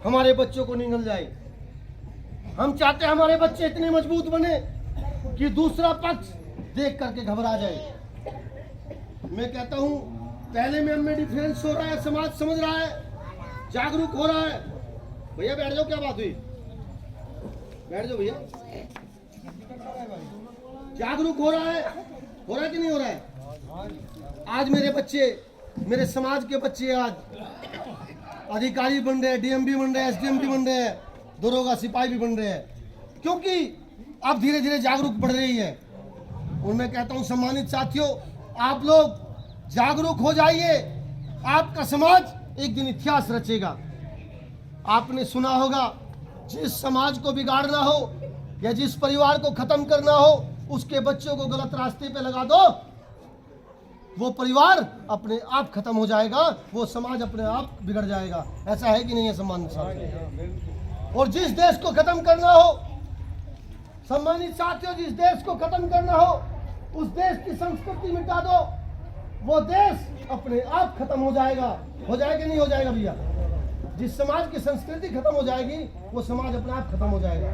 हमारे बच्चों को निगल जाए। हम चाहते हैं हमारे बच्चे इतने मजबूत बने कि दूसरा पक्ष देख करके घबरा जाए। मैं कहता हूं पहले में डिफरेंस हो रहा है, समाज समझ रहा है, जागरूक हो रहा है। भैया बैठ जाओ, क्या बात हुई? बैठ जाओ भैया। जागरूक हो रहा है कि नहीं हो रहा है? आज मेरे बच्चे, मेरे समाज के बच्चे आज अधिकारी बन रहे हैं, डीएम भी बन रहे हैं, एसडीएम भी बन रहे हैं, दरोगा सिपाही भी बन रहे हैं, क्योंकि अब धीरे धीरे जागरूक बढ़ रही है। और मैं कहता हूं सम्मानित साथियों, आप लोग जागरूक हो जाइए, आपका समाज एक दिन इतिहास रचेगा। आपने सुना होगा, जिस समाज को बिगाड़ना हो या जिस परिवार को खत्म करना हो, उसके बच्चों को गलत रास्ते पे लगा दो, वो परिवार अपने आप खत्म हो जाएगा, वो समाज अपने आप बिगड़ जाएगा। ऐसा है कि नहीं है सम्मानित साथियों? और जिस देश को खत्म करना हो, सम्मानित साथियों, जिस देश को खत्म करना हो, उस देश की संस्कृति मिटा दो, वो देश अपने आप खत्म हो जाएगा। हो जाएगा कि नहीं हो जाएगा भैया? जिस समाज की संस्कृति खत्म हो जाएगी, वो समाज अपने आप खत्म हो जाएगा।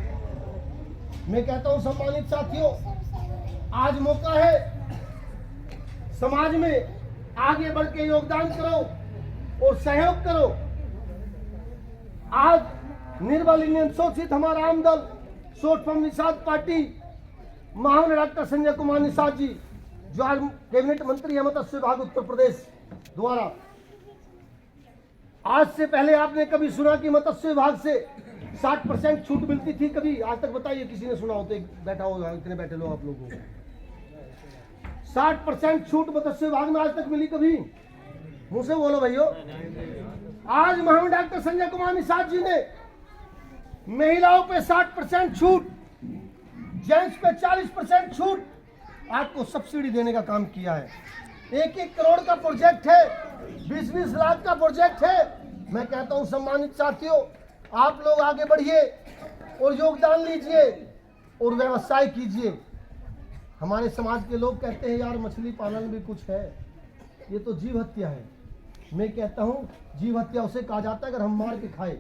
मैं कहता हूं सम्मानित साथियों, आज मौका है, समाज में आगे बढ़ के योगदान करो और सहयोग करो। आज निर्बल इंडियन शोषित हमारा आम दल शॉर्ट फॉर्म निषाद पार्टी, महान डॉक्टर संजय कुमार निषाद जी, जो आज कैबिनेट मंत्री है मत्स्य विभाग उत्तर प्रदेश द्वारा। आज से पहले आपने कभी सुना कि मत्स्य विभाग से 60% छूट मिलती थी? कभी आज तक बताइए, किसी ने सुना हो तो बैठा होगा, इतने बैठे लोग आप लोगों को। 60% छूट मत्स्य विभाग में आज तक मिली कभी? मुंह से बोलो भाइयों। आज महान डॉक्टर संजय कुमार निषाद जी ने महिलाओं पे 60% छूट, जेंट्स पे 40% छूट, आपको सब्सिडी देने का काम किया है। 1-1 करोड़ का प्रोजेक्ट है, 20-20 लाख का प्रोजेक्ट है। मैं कहता हूं सम्मानित साथियों, आप लोग आगे बढ़िए और योगदान लीजिए और व्यवसाय कीजिए। हमारे समाज के लोग कहते हैं यार मछली पालन भी कुछ है, ये तो जीव हत्या है। मैं कहता हूं जीव हत्या उसे कहा जाता है अगर हम मार के खाए।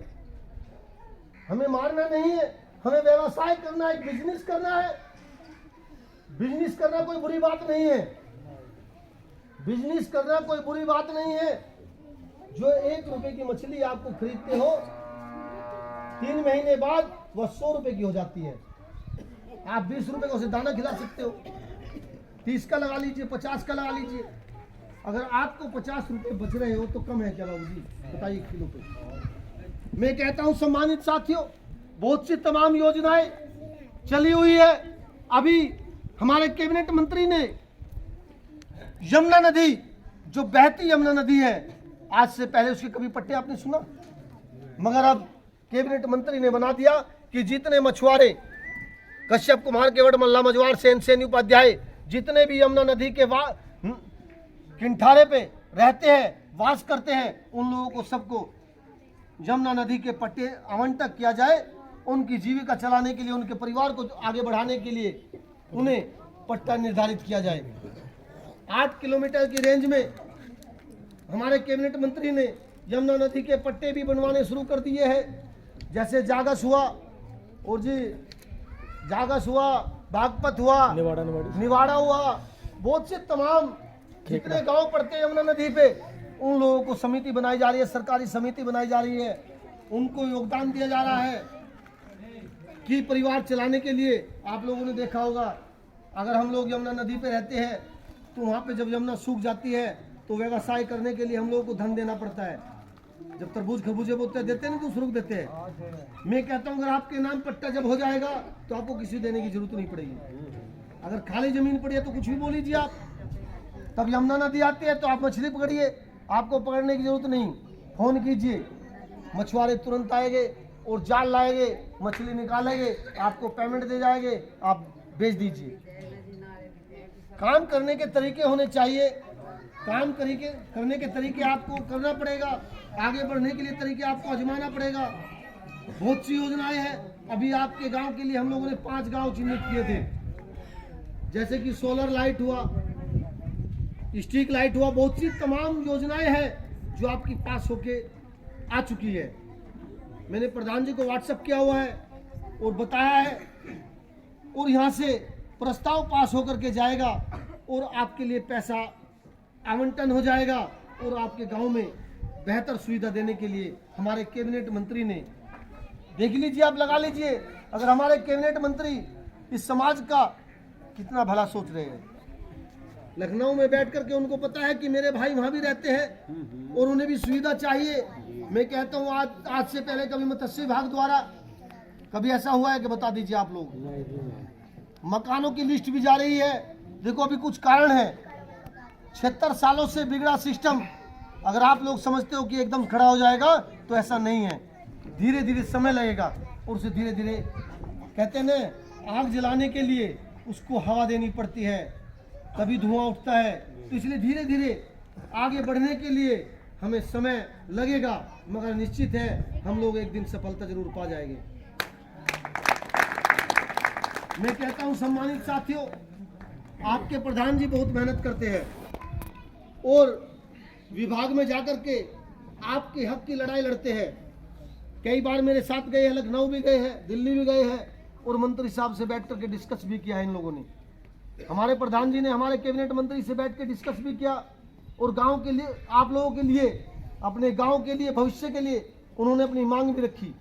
हमें मारना नहीं है, हमें व्यवसाय करना है, बिजनेस करना है। बिजनेस करना कोई बुरी बात नहीं है, बिजनेस करना कोई बुरी बात नहीं है। जो 1 रुपए की मछली आपको खरीदते हो, 3 महीने बाद वह 100 रुपए की हो जाती है। आप 20 रुपए का उसे दाना खिला सकते हो, 30 का लगा लीजिए, 50 का लगा लीजिए। अगर आपको 50 रुपए बच रहे हो तो कम है क्या बाबू जी? बताइए किलो पे। मैं कहता हूं सम्मानित साथियों, बहुत सी तमाम योजनाएं चली हुई है। अभी हमारे कैबिनेट मंत्री ने यमुना नदी, जो बहती यमुना नदी है, आज से पहले उसके कभी पट्टे आपने सुना? मगर अब कैबिनेट मंत्री ने बना दिया कि जितने मछुआरे, कश्यप कुमार केवट मल्ला मझवार सेन सेनी उपाध्याय, जितने भी यमुना नदी के किनारे पे रहते हैं, वास करते हैं, उन लोगों को सबको यमुना नदी के पट्टे आवंटन किया जाए। उनकी जीविका चलाने के लिए, उनके परिवार को आगे बढ़ाने के लिए उन्हें पट्टा निर्धारित किया जाए। 8 किलोमीटर की रेंज में हमारे कैबिनेट मंत्री ने यमुना नदी के पट्टे भी बनवाने शुरू कर दिए हैं। जैसे जागस हुआ, और जी जागस हुआ, बागपत हुआ, निवाड़ा हुआ, बहुत से तमाम जितने गांव पड़ते हैं यमुना नदी पे, उन लोगों को समिति बनाई जा रही है, सरकारी समिति बनाई जा रही है। उनको योगदान दिया जा रहा है कि परिवार चलाने के लिए। आप लोगों ने देखा होगा, अगर हम लोग यमुना नदी पे रहते हैं तो वहाँ पे जब यमुना सूख जाती है तो व्यवसाय करने के लिए हम लोगों को धन देना पड़ता है। जब तरबूज खरबूजे बोते देते नहीं तो उसको देते हैं। मैं कहता हूँ अगर आपके नाम पट्टा जब हो जाएगा तो आपको किसी देने की जरूरत नहीं पड़ेगी। अगर खाली जमीन पड़ी है तो कुछ भी बोल लीजिए आप। तब यमुना नदी आती है तो आप मछली पकड़िए, आपको पकड़ने की जरूरत नहीं, फोन कीजिए, मछुआरे तुरंत आएंगे और जाल लाएंगे, मछली निकालेंगे, आपको पेमेंट दे जाएंगे, आप बेच दीजिए। काम करने के तरीके होने चाहिए, काम करने के तरीके आपको करना पड़ेगा, आगे बढ़ने के लिए तरीके आपको आजमाना पड़ेगा। बहुत सी योजनाएं हैं। अभी आपके गांव के लिए हम लोगों ने 5 गांव चिन्हित किए थे, जैसे कि सोलर लाइट हुआ, स्ट्रीट लाइट हुआ, बहुत सी तमाम योजनाएं हैं जो आपके पास होके आ चुकी है। मैंने प्रधान जी को व्हाट्सएप किया हुआ है और बताया है, और यहाँ से प्रस्ताव पास होकर के जाएगा और आपके लिए पैसा आवंटन हो जाएगा और आपके गांव में बेहतर सुविधा देने के लिए हमारे कैबिनेट मंत्री ने, देख लीजिए, आप लगा लीजिए, अगर हमारे कैबिनेट मंत्री इस समाज का कितना भला सोच रहे हैं। लखनऊ में बैठ करके उनको पता है कि मेरे भाई वहाँ भी रहते हैं और उन्हें भी सुविधा चाहिए। मैं कहता हूँ आज से पहले कभी मत्स्य विभाग द्वारा कभी ऐसा हुआ है कि बता दीजिए आप लोग। मकानों की लिस्ट भी जा रही है, देखो अभी कुछ कारण है, 76 सालों से बिगड़ा सिस्टम अगर आप लोग समझते हो कि एकदम खड़ा हो जाएगा तो ऐसा नहीं है, धीरे धीरे समय लगेगा और उसे धीरे धीरे, कहते हैं ना, आग जलाने के लिए उसको हवा देनी पड़ती है तभी धुआं उठता है, तो इसलिए धीरे धीरे आगे बढ़ने के लिए हमें समय लगेगा, मगर निश्चित है हम लोग एक दिन सफलता जरूर पा जाएंगे। मैं कहता हूं सम्मानित साथियों, आपके प्रधान जी बहुत मेहनत करते हैं और विभाग में जाकर के आपके हक की लड़ाई लड़ते हैं। कई बार मेरे साथ गए हैं, लखनऊ भी गए हैं, दिल्ली भी गए हैं और मंत्री साहब से बैठ करके डिस्कस भी किया है इन लोगों ने। हमारे प्रधान जी ने हमारे कैबिनेट मंत्री से बैठ के डिस्कस भी किया और गांव के लिए, आप लोगों के लिए, अपने गांव के लिए, भविष्य के लिए उन्होंने अपनी मांग भी रखी।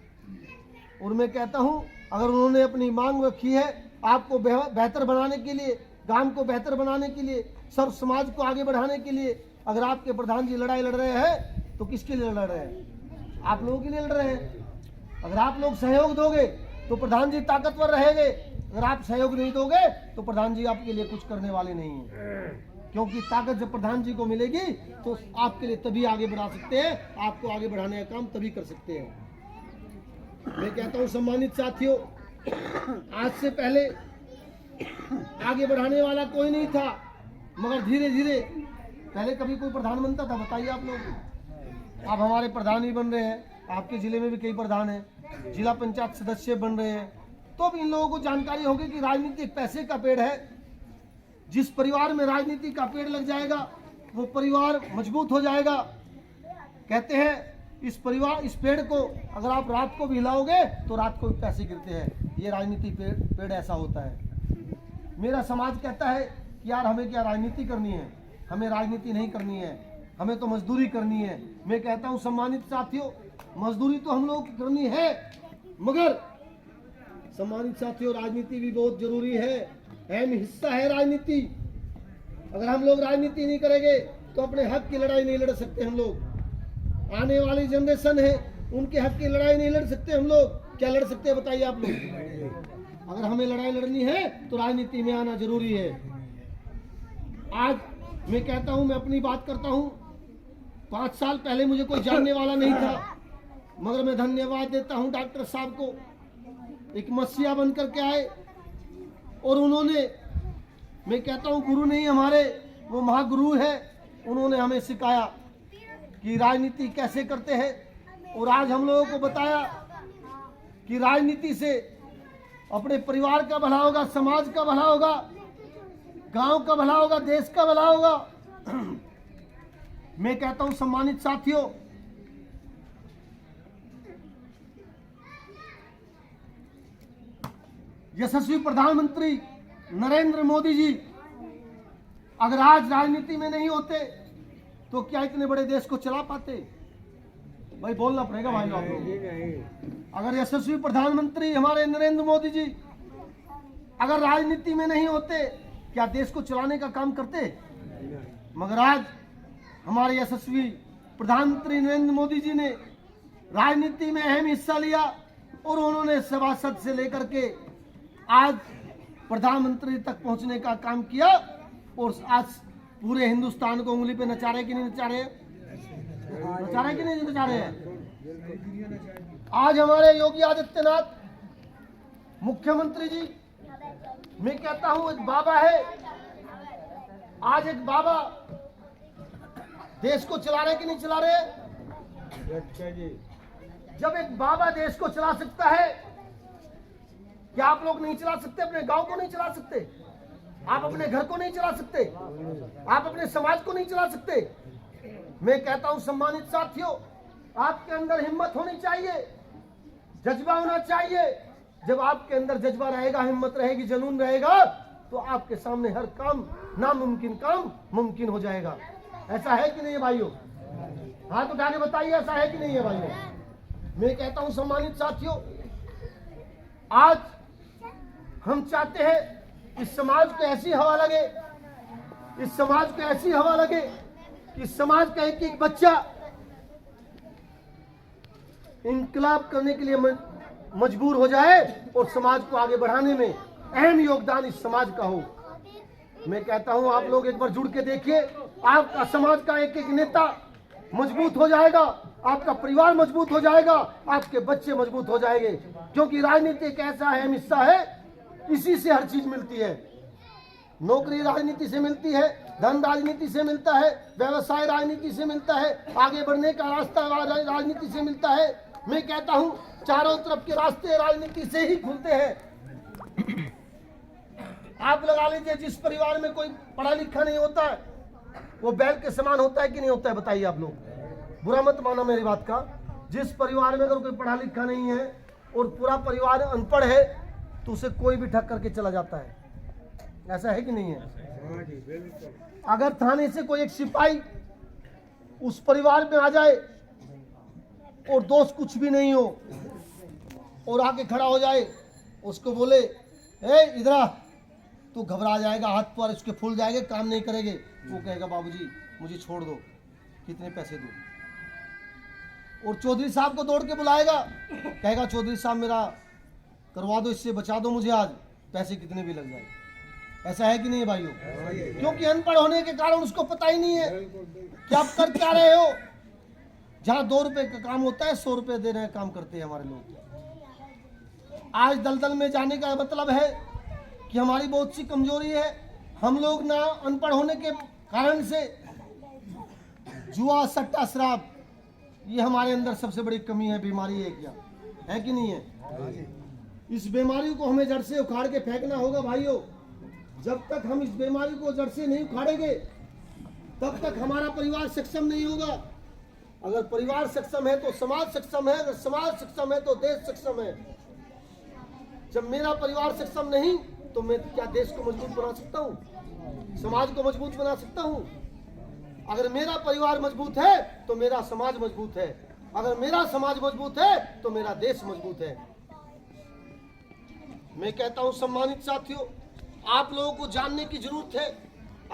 और मैं कहता हूं अगर उन्होंने अपनी मांग रखी है आपको बेहतर बनाने के लिए, गांव को बेहतर बनाने के लिए, सर्व समाज को आगे बढ़ाने के लिए, अगर आपके प्रधान जी लड़ाई लड़ रहे हैं तो किसके लिए लड़ रहे हैं? आप लोगों के लिए लड़ रहे हैं। अगर आप लोग सहयोग दोगे तो प्रधान जी ताकतवर रहेंगे, अगर आप सहयोग नहीं दोगे तो प्रधान जी आपके लिए कुछ करने वाले नहीं हैं, क्योंकि ताकत जब प्रधान जी को मिलेगी तो आपके लिए तभी आगे बढ़ा सकते हैं, आपको आगे बढ़ाने का काम तभी कर सकते हैं। मैं कहता हूं सम्मानित साथियों, आज से पहले आगे बढ़ाने वाला कोई नहीं था, मगर धीरे धीरे, पहले कभी कोई प्रधान बनता था? बताइए आप लोग। आप हमारे प्रधान ही बन रहे हैं, आपके जिले में भी कई प्रधान हैं, जिला पंचायत सदस्य बन रहे हैं, तो अब इन लोगों को जानकारी होगी कि राजनीति एक पैसे का पेड़ है। जिस परिवार में राजनीति का पेड़ लग जाएगा वो परिवार मजबूत हो जाएगा। कहते हैं इस पेड़ को अगर आप रात को भी हिलाओगे तो रात को भी पैसे गिरते हैं, ये राजनीति पेड़ ऐसा होता है। मेरा समाज कहता है कि यार हमें क्या राजनीति करनी है, हमें राजनीति नहीं करनी है, हमें तो मजदूरी करनी है। मैं कहता हूं सम्मानित साथियों, मजदूरी तो हम लोगों की करनी है, मगर सम्मानित साथियों राजनीति भी बहुत जरूरी है, अहम हिस्सा है राजनीति। अगर हम लोग राजनीति नहीं करेंगे तो अपने हक की लड़ाई नहीं लड़ सकते हम लोग। आने वाली जनरेशन है, उनके हक की लड़ाई नहीं लड़ सकते हम लोग। क्या लड़ सकते हैं बताइए आप लोग? अगर हमें लड़ाई लड़नी है तो राजनीति में आना जरूरी है। आज मैं कहता हूं, मैं अपनी बात करता हूं, 5 साल पहले मुझे कोई जानने वाला नहीं था, मगर मैं धन्यवाद देता हूं डॉक्टर साहब को, एक मसीहा बन करके आए और उन्होंने, मैं कहता हूं गुरु नहीं हमारे, वो महागुरु है, उन्होंने हमें सिखाया कि राजनीति कैसे करते हैं। और आज हम लोगों को बताया कि राजनीति से अपने परिवार का भला होगा, समाज का भला होगा, गांव का भला होगा, देश का भला होगा। मैं कहता हूं सम्मानित साथियों, यशस्वी प्रधानमंत्री नरेंद्र मोदी जी अगर आज राजनीति में नहीं होते तो क्या इतने बड़े देश को चला पाते? भाई बोलना पड़ेगा भाई आप लोग। अगर यशस्वी प्रधानमंत्री हमारे नरेंद्र मोदी जी अगर राजनीति में नहीं होते क्या देश को चलाने का काम करते? मगर आज हमारे यशस्वी प्रधानमंत्री नरेंद्र मोदी जी ने राजनीति में अहम हिस्सा लिया और उन्होंने सभासद से लेकर के आज प्रधानमंत्री तक पहुंचने का काम किया और आज पूरे हिंदुस्तान को उंगली पे नचा रहे कि नहीं नचा रहे? नचा रहे कि नहीं नचा रहे हैं? आज हमारे योगी आदित्यनाथ मुख्यमंत्री जी, मैं कहता हूं एक बाबा है, आज एक बाबा देश को चला रहे कि नहीं चला रहे? जब एक बाबा देश को चला सकता है, क्या आप लोग नहीं चला सकते? अपने गांव को नहीं चला सकते? आप अपने घर को नहीं चला सकते? आप अपने समाज को नहीं चला सकते? मैं कहता हूं सम्मानित साथियों, आपके अंदर हिम्मत होनी चाहिए जज्बा होना चाहिए। जब आपके अंदर जज्बा रहेगा, हिम्मत रहेगी, जुनून रहेगा, तो आपके सामने हर काम, नामुमकिन काम मुमकिन हो जाएगा। ऐसा है कि नहीं है भाइयों? हाथ उठा के बताइए, ऐसा है कि नहीं है भाइयों? मैं कहता हूं सम्मानित साथियों, आज हम चाहते हैं इस समाज को ऐसी हवा लगे, इस समाज को ऐसी हवा लगे कि समाज का एक एक बच्चा इनकलाब करने के लिए मजबूर हो जाए और समाज को आगे बढ़ाने में अहम योगदान इस समाज का हो। मैं कहता हूं आप लोग एक बार जुड़ के देखिए, आपका समाज का एक एक नेता मजबूत हो जाएगा, आपका परिवार मजबूत हो जाएगा, आपके बच्चे मजबूत हो जाएंगे। क्योंकि राजनीति एक ऐसा अहम हिस्सा है, इसी से हर चीज मिलती है। नौकरी राजनीति से मिलती है, धन राजनीति से मिलता है, व्यवसाय राजनीति से मिलता है, आगे बढ़ने का रास्ता राजनीति से मिलता है। मैं कहता हूं चारों तरफ के रास्ते राजनीति से ही खुलते हैं। आप लगा लीजिए, जिस परिवार में कोई पढ़ा लिखा नहीं होता है, वो बैल के समान होता है कि नहीं होता है? बताइए आप लोग, बुरा मत माना मेरी बात का। जिस परिवार में अगर कोई पढ़ा लिखा नहीं है और पूरा परिवार अनपढ़ है, तो उसे कोई भी ठग करके चला जाता है। ऐसा है कि नहीं है? अगर थाने से कोई एक सिपाही उस परिवार में आ जाए और दोस्त कुछ भी नहीं हो और आके खड़ा हो जाए, उसको बोले ए इधर आ, तो घबरा जाएगा, हाथ पैर उसके फूल जाएंगे, काम नहीं करेंगे। वो कहेगा बाबूजी मुझे छोड़ दो, कितने पैसे दो? और चौधरी साहब को दौड़ के बुलाएगा, कहेगा चौधरी साहब मेरा करवा दो, इससे बचा दो मुझे, आज पैसे कितने भी लग जाए। ऐसा है कि नहीं है भाइयों? क्योंकि अनपढ़ होने के कारण उसको पता ही नहीं है कि आप कर क्या रहे हो। जहां 2 रुपए का काम होता है, 100 रुपए देने का काम करते हैं हमारे लोग। आज दलदल में जाने का मतलब है कि हमारी बहुत सी कमजोरी है। हम लोग ना अनपढ़ होने के कारण से जुआ, सट्टा, शराब, ये हमारे अंदर सबसे बड़ी कमी है, बीमारी है। क्या है कि नहीं है? इस बीमारी को हमें जड़ से उखाड़ के फेंकना होगा भाइयों। जब तक हम इस बीमारी को जड़ से नहीं उखाड़ेंगे, तब तक हमारा परिवार सक्षम नहीं होगा। अगर परिवार सक्षम है तो समाज सक्षम है, अगर समाज सक्षम है तो देश सक्षम है। जब मेरा परिवार सक्षम नहीं, तो मैं क्या देश को मजबूत बना सकता हूँ? समाज को मजबूत बना सकता हूँ? अगर मेरा परिवार मजबूत है तो मेरा समाज मजबूत है, अगर मेरा समाज मजबूत है तो मेरा देश मजबूत है। मैं कहता हूं सम्मानित साथियों, आप लोगों को जानने की जरूरत है,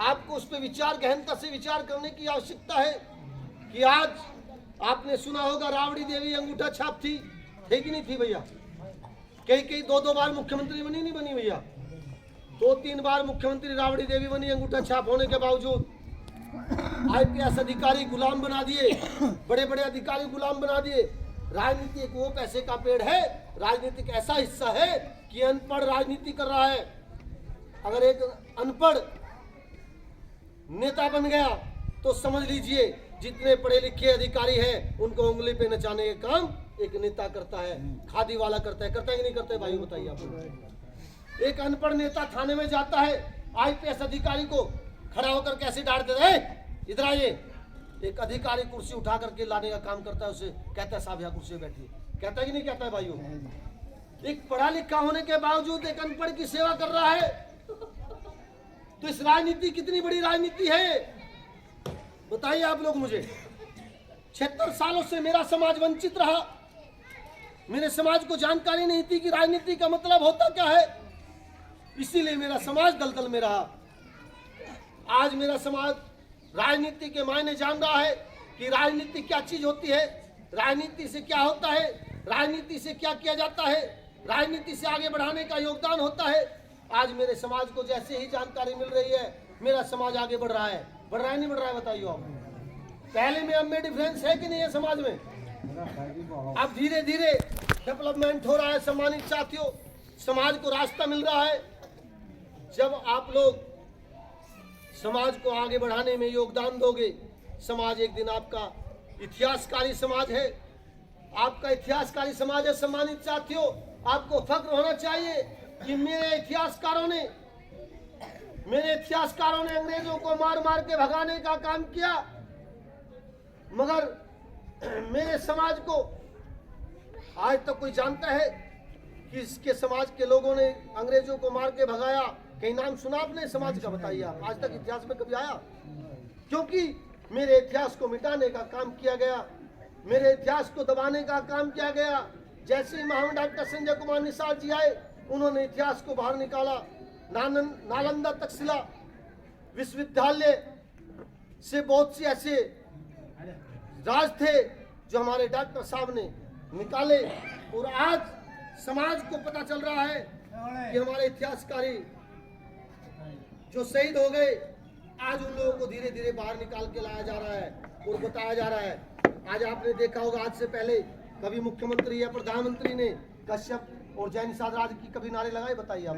आपको उस पर विचार, गहनता से विचार करने की आवश्यकता है कि आज आपने सुना होगा राबड़ी देवी अंगूठा छाप थी कि नहीं थी भैया? कई 2-2 बार मुख्यमंत्री बनी, नहीं बनी भैया? 2-3 बार मुख्यमंत्री राबड़ी देवी बनी, अंगूठा छाप होने के बावजूद। IPS अधिकारी गुलाम बना दिए, बड़े बड़े अधिकारी गुलाम बना दिए। राजनीति एक वो पैसे का पेड़ है, राजनीति एक ऐसा हिस्सा है कि अनपढ़ राजनीति कर रहा है। अगर एक अनपढ़ नेता बन गया तो समझ लीजिए जितने पढ़े लिखे अधिकारी हैं उनको उंगली पे नचाने का काम एक नेता करता है, खादी वाला करता है कि नहीं करता है भाई? बताइए आप। एक अनपढ़ नेता थाने में जाता है, IPS अधिकारी को खड़ा होकर कैसे डांटते रहे, इधर आइए। एक अधिकारी कुर्सी उठा करके लाने का काम करता है, उसे कहता है साहब यहाँ कुर्सी बैठिए। कहता है कि नहीं कहता है भाइयों? एक पढ़ा लिखा होने के बावजूद एक अनपढ़ की सेवा कर रहा है, तो इस राजनीति कितनी बड़ी राजनीति है बताइए आप लोग मुझे। 76 सालों से मेरा समाज वंचित रहा, मेरे समाज को जानकारी नहीं थी कि राजनीति का मतलब होता क्या है, इसीलिए मेरा समाज दलदल में रहा। आज मेरा समाज राजनीति के मायने जान रहा है कि राजनीति क्या चीज होती है, राजनीति से क्या होता है, राजनीति से क्या किया जाता है, राजनीति से आगे बढ़ाने का योगदान होता है। आज मेरे समाज को जैसे ही जानकारी मिल रही है, मेरा समाज आगे बढ़ रहा है। बढ़ रहा है नहीं बढ़ रहा है बताइए आप? पहले में अब में डिफरेंस है कि नहीं है समाज में? अब धीरे धीरे डेवलपमेंट हो रहा है सम्मानित साथियों, समाज को रास्ता मिल रहा है। जब आप लोग समाज को आगे बढ़ाने में योगदान दोगे, समाज एक दिन आपका इतिहासकारी समाज है, आपका इतिहासकारी समाज है। सम्मानित साथियों, आपको फख्र होना चाहिए कि मेरे इतिहासकारों ने अंग्रेजों को मार मार के भगाने का काम किया, मगर मेरे समाज को आज तक कोई जानता है कि इसके समाज के लोगों ने अंग्रेजों को मार के भगाया? कहीं नाम सुना आपने समाज का? बताइए आप, आज तक इतिहास में कभी आया? क्योंकि मेरे इतिहास को मिटाने का काम किया गया, मेरे इतिहास को दबाने का काम किया गया। जैसे ही महामहिम डॉक्टर संजय कुमार निषाद जी आए, उन्होंने इतिहास को बाहर निकाला। नालंदा तक्षशिला विश्वविद्यालय से बहुत से ऐसे राज थे जो हमारे डॉक्टर साहब ने निकाले, और आज समाज को पता चल रहा है कि हमारे इतिहासकारी जो शहीद हो गए, आज उन लोगों को धीरे धीरे बाहर निकाल के लाया जा रहा है और बताया जा रहा है। आज आपने देखा होगा, आज से पहले कभी मुख्यमंत्री या प्रधानमंत्री ने कश्यप और जय निषाद राज की कभी नारे लगाए? बताइए आप।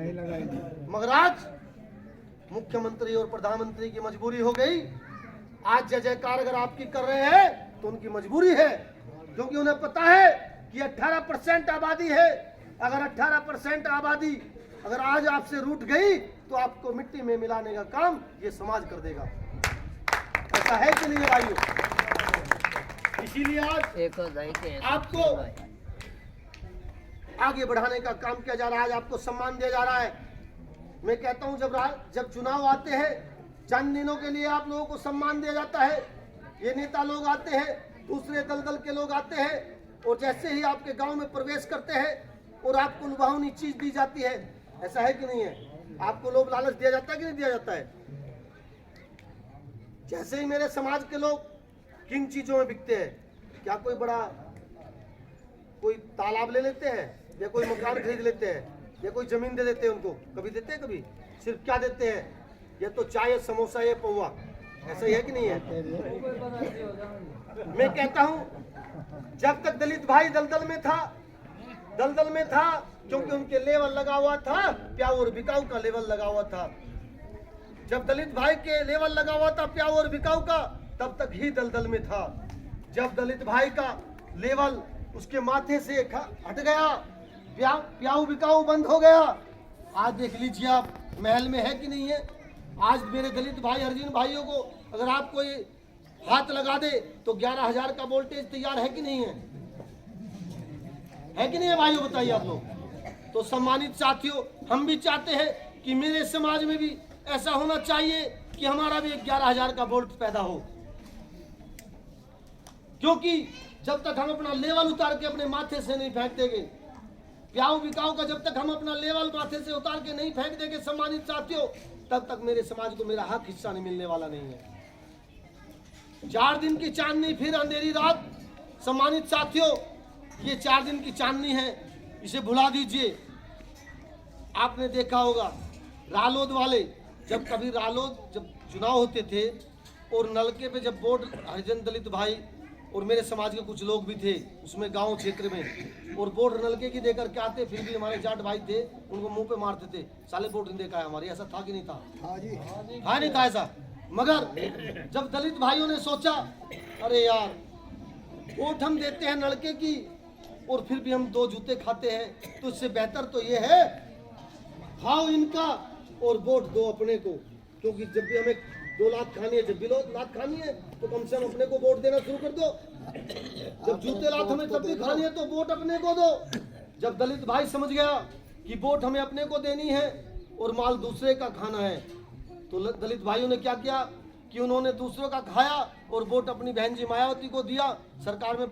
मगर आज मुख्यमंत्री और प्रधानमंत्री की मजबूरी हो गई। आज जय जयकार अगर आपकी कर रहे हैं तो उनकी मजबूरी है, क्योंकि उन्हें पता है कि 18% आबादी है। अगर 18% आबादी अगर आज आपसे रूठ गई तो आपको मिट्टी में मिलाने का काम ये समाज कर देगा। ऐसा है कि नहीं है भाइयों? इसीलिए आज आपको आगे बढ़ाने का काम किया जा रहा है, आज आपको सम्मान दिया जा रहा है। मैं कहता हूं जब चुनाव आते हैं, चंद दिनों के लिए आप लोगों को सम्मान दिया जाता है। ये नेता लोग आते हैं, दूसरे दल के लोग आते हैं, और जैसे ही आपके गांव में प्रवेश करते हैं और आपको लुभावनी चीज दी जाती है। ऐसा है कि नहीं है? आपको लोभ लालच दिया जाता है कि नहीं दिया जाता है? जैसे ही मेरे समाज के लोग किन चीजों में बिकते हैं, क्या कोई तालाब ले लेते हैं, या कोई मकान खरीद लेते हैं, या कोई जमीन दे देते हैं उनको? कभी देते हैं? कभी सिर्फ क्या देते हैं? ये तो चाय, समोसा, ये पौवा। ऐसा ही है कि नहीं है? मैं कहता हूं जब तक दलित भाई दलदल में था, क्योंकि उनके लेवल लगा हुआ था, प्याऊ और बिकाऊ का लेवल लगा हुआ था। जब दलित भाई के लेवल लगा हुआ था प्याऊ और बिकाऊ का, तब तक ही दलदल में था। जब दलित भाई का लेवल उसके माथे से हट गया, प्याऊ बिकाऊ बंद हो गया। आज देख लीजिए आप, महल में है कि नहीं है? आज मेरे दलित भाई हरिजन भाइयों को अगर आप कोई हाथ लगा दे तो 11,000 का वोल्टेज तैयार है कि नहीं है? है कि नहीं है भाइयों? बताइए आप लोग। तो सम्मानित साथियों, हम भी चाहते हैं कि मेरे समाज में भी ऐसा होना चाहिए कि हमारा भी 11,000 का वोल्ट पैदा हो, क्योंकि जब तक हम अपना लेवल उतार के अपने माथे से नहीं फेंक देंगे, प्याऊ बिकाऊ का जब तक हम अपना लेवल माथे से उतार के नहीं फेंक देंगे सम्मानित साथियों, तब तक मेरे समाज को मेरा हक हिस्सा नहीं मिलने वाला नहीं है। 4 दिन की चांदनी फिर अंधेरी रात। सम्मानित साथियों, ये 4 दिन की चांदनी है, इसे भुला दीजिए। आपने देखा होगा रालोद वाले, जब चुनाव होते थे और नलके पे जब बोर्ड हरिजन दलित भाई और मेरे समाज के कुछ लोग भी थे उसमें गांव क्षेत्र में, और बोर्ड नलके की देकर के आते, फिर भी हमारे जाट भाई थे उनको मुंह पे मारते थे, साले बोर्ड नहीं देखा है हमारी। ऐसा था कि नहीं था? हाँ नहीं था ऐसा। मगर जब दलित भाइयों ने सोचा, अरे यार वोट हम देते हैं नलके की और फिर भी हम 2 जूते खाते हैं, तो इससे बेहतर तो ये है खाओ इनका और वोट दो अपने को। क्योंकि जब भी हमें 2 लाख खानी है, जब भी लाख खानी है तो कम से कम अपने को वोट देना शुरू कर दो। जब जूते लाख हमें तब भी खानी है तो वोट अपने को दो। जब दलित भाई समझ गया कि वोट हमें अपने को देनी है और माल दूसरे का खाना है, तो दलित भाइयों ने क्या किया कि उन्होंने दूसरों का खाया और वोट अपनी बहन जी मायावती को दिया। सरकार में